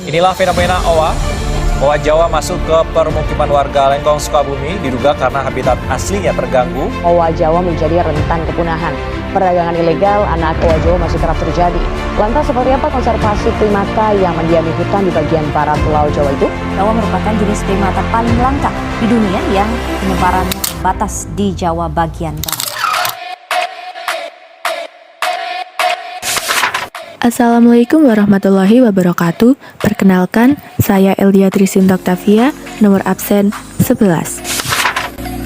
Inilah fenomena owa. Owa Jawa masuk ke permukiman warga Lengkong, Sukabumi diduga karena habitat aslinya terganggu. Owa Jawa menjadi rentan kepunahan. Perdagangan ilegal anak owa Jawa masih kerap terjadi. Lantas seperti apa konservasi primata yang mendiami hutan di bagian barat Pulau Jawa itu? Owa merupakan jenis primata paling langka di dunia yang penyebarannya batas di Jawa bagian barat. Assalamualaikum warahmatullahi wabarakatuh. Perkenalkan, saya Eldia Trisin Oktavia, nomor absen 11.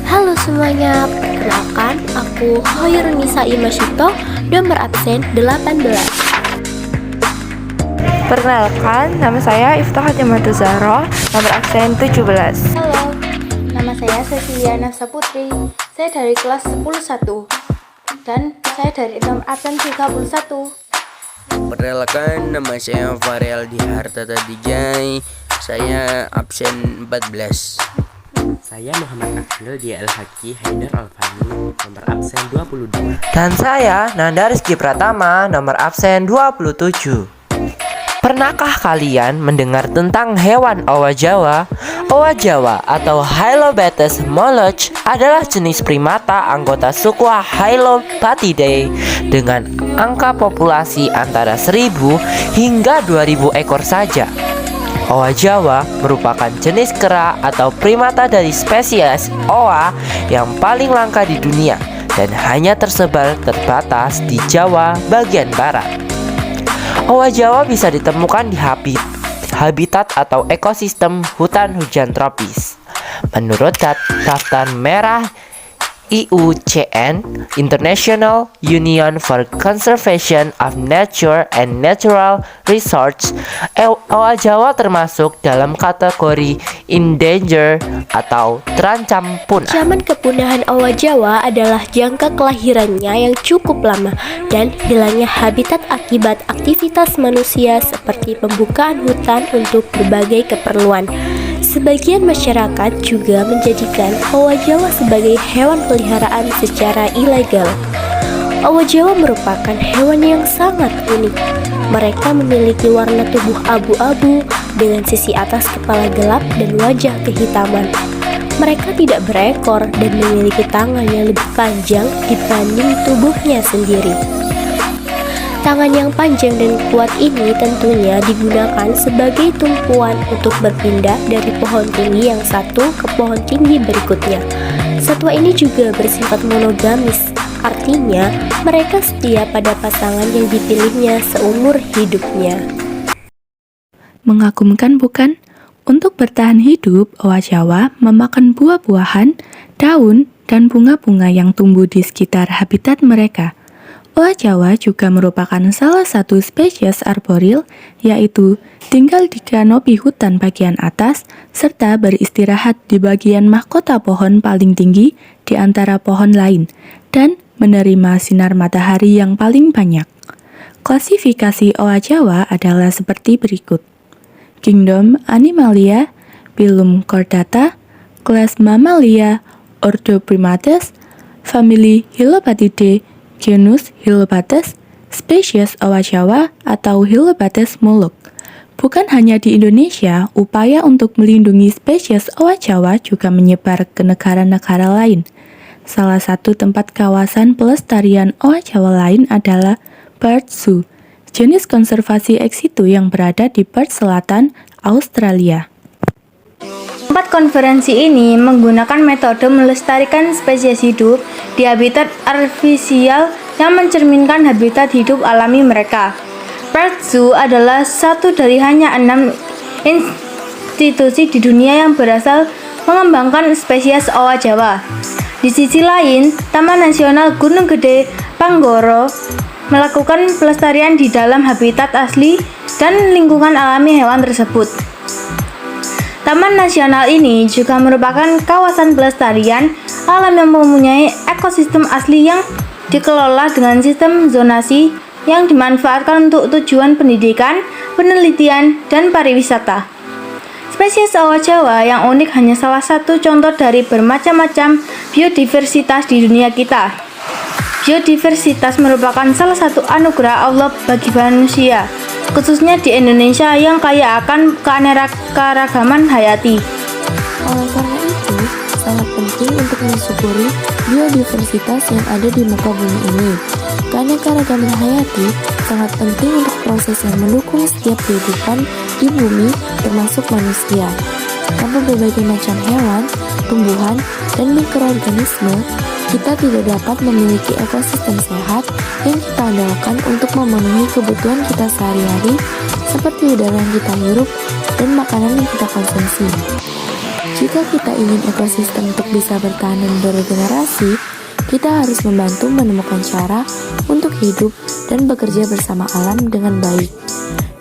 Halo semuanya, perkenalkan aku Hoyrunisa Imashito, nomor absen 18. Perkenalkan, nama saya Iftah Hatimatul Zahra, nomor absen 17. Halo, nama saya Cecilia Nafsa Putri, saya dari kelas 10-1 dan saya dari nomor absen 31. Perkenalkan, nama saya Farel Dihartata Dijai, saya absen 14. Saya Muhammad Akil di Al-Haki Haidar Alfani, nomor absen 22. Dan saya Nanda Rizky Pratama, nomor absen 27. Pernahkah kalian mendengar tentang hewan owa Jawa? Owa Jawa atau Hylobates moloch adalah jenis primata anggota suku Hylobatidae dengan angka populasi antara 1000 hingga 2000 ekor saja. Owa Jawa merupakan jenis kera atau primata dari spesies owa yang paling langka di dunia dan hanya tersebar terbatas di Jawa bagian barat. Owa Jawa bisa ditemukan di habitat atau ekosistem hutan hujan tropis. Menurut daftar merah IUCN, International Union for Conservation of Nature and Natural Resources, owa Jawa termasuk dalam kategori endangered atau terancam punah. Zaman kepunahan owa Jawa adalah jangka kelahirannya yang cukup lama dan hilangnya habitat akibat aktivitas manusia seperti pembukaan hutan untuk berbagai keperluan. Sebagian masyarakat juga menjadikan owa Jawa sebagai hewan peliharaan secara ilegal. Owa Jawa merupakan hewan yang sangat unik. Mereka memiliki warna tubuh abu-abu dengan sisi atas kepala gelap dan wajah kehitaman. Mereka tidak berekor dan memiliki tangan yang lebih panjang dibanding tubuhnya sendiri. Tangan yang panjang dan kuat ini tentunya digunakan sebagai tumpuan untuk berpindah dari pohon tinggi yang satu ke pohon tinggi berikutnya. Satwa ini juga bersifat monogamis, artinya mereka setia pada pasangan yang dipilihnya seumur hidupnya. Mengagumkan bukan? Untuk bertahan hidup, owa Jawa memakan buah-buahan, daun, dan bunga-bunga yang tumbuh di sekitar habitat mereka. Owa Jawa juga merupakan salah satu spesies arboril, yaitu tinggal di kanopi hutan bagian atas, serta beristirahat di bagian mahkota pohon paling tinggi di antara pohon lain, dan menerima sinar matahari yang paling banyak. Klasifikasi owa Jawa adalah seperti berikut. Kingdom Animalia, Phylum Chordata, Class Mammalia, Ordo Primates, Family Hylobatidae, genus Hylobates, spesies owa Jawa atau Hylobates moloch. Bukan hanya di Indonesia, upaya untuk melindungi spesies owa Jawa juga menyebar ke negara-negara lain. Salah satu tempat kawasan pelestarian owa Jawa lain adalah Perth Zoo, jenis konservasi ex situ yang berada di Perth Selatan, Australia. Tempat konferensi ini menggunakan metode melestarikan spesies hidup di habitat artifisial yang mencerminkan habitat hidup alami mereka. Perth Zoo adalah satu dari hanya 6 institusi di dunia yang berasal mengembangkan spesies owa Jawa. Di sisi lain, Taman Nasional Gunung Gede Panggoro melakukan pelestarian di dalam habitat asli dan lingkungan alami hewan tersebut. Taman nasional ini juga merupakan kawasan pelestarian alam yang mempunyai ekosistem asli yang dikelola dengan sistem zonasi yang dimanfaatkan untuk tujuan pendidikan, penelitian, dan pariwisata. Spesies owa Jawa yang unik hanya salah satu contoh dari bermacam-macam biodiversitas di dunia kita. Biodiversitas merupakan salah satu anugerah Allah bagi manusia. khususnya di Indonesia yang kaya akan keanekaragaman hayati. Oleh karena itu, sangat penting untuk mensyukuri biodiversitas yang ada di muka bumi ini. Keanekaragaman hayati sangat penting untuk proses yang mendukung setiap kehidupan di bumi, termasuk manusia. Tanpa berbagai macam hewan, tumbuhan, dan mikroorganisme, kita tidak dapat memiliki ekosistem sehat yang kita andalkan untuk memenuhi kebutuhan kita sehari-hari, seperti udara yang kita hirup dan makanan yang kita konsumsi. Jika kita ingin ekosistem untuk bisa bertahan dan beregenerasi, kita harus membantu menemukan cara untuk hidup dan bekerja bersama alam dengan baik.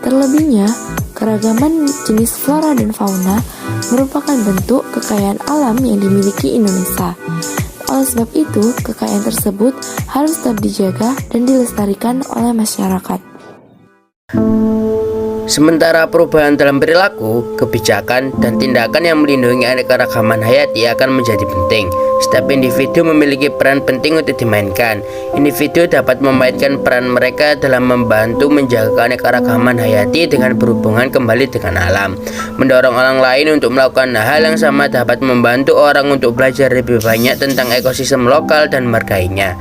Terlebihnya, keragaman jenis flora dan fauna merupakan bentuk kekayaan alam yang dimiliki Indonesia. Oleh sebab itu, kekayaan tersebut harus tetap dijaga dan dilestarikan oleh masyarakat. Sementara perubahan dalam perilaku, kebijakan, dan tindakan yang melindungi keanekaragaman hayati akan menjadi penting. Setiap individu memiliki peran penting untuk dimainkan. Individu dapat memainkan peran mereka dalam membantu menjaga keanekaragaman hayati dengan berhubungan kembali dengan alam. Mendorong orang lain untuk melakukan hal yang sama dapat membantu orang untuk belajar lebih banyak tentang ekosistem lokal dan menghargainya.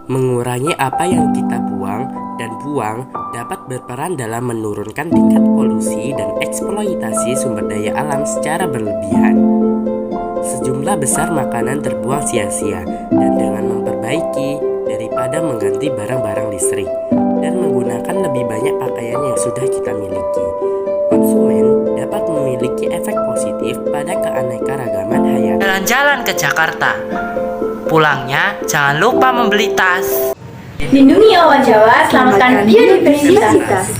Mengurangi apa yang kita buang dan buang dapat berperan dalam menurunkan tingkat polusi dan eksploitasi sumber daya alam secara berlebihan. Sejumlah besar makanan terbuang sia-sia, dan dengan memperbaiki daripada mengganti barang-barang listrik dan menggunakan lebih banyak pakaian yang sudah kita miliki, konsumen dapat memiliki efek positif pada keanekaragaman hayati. Jalan-jalan ke Jakarta. Pulangnya jangan lupa membeli tas. Lindungi owa Jawa, selamatkan biodiversitas.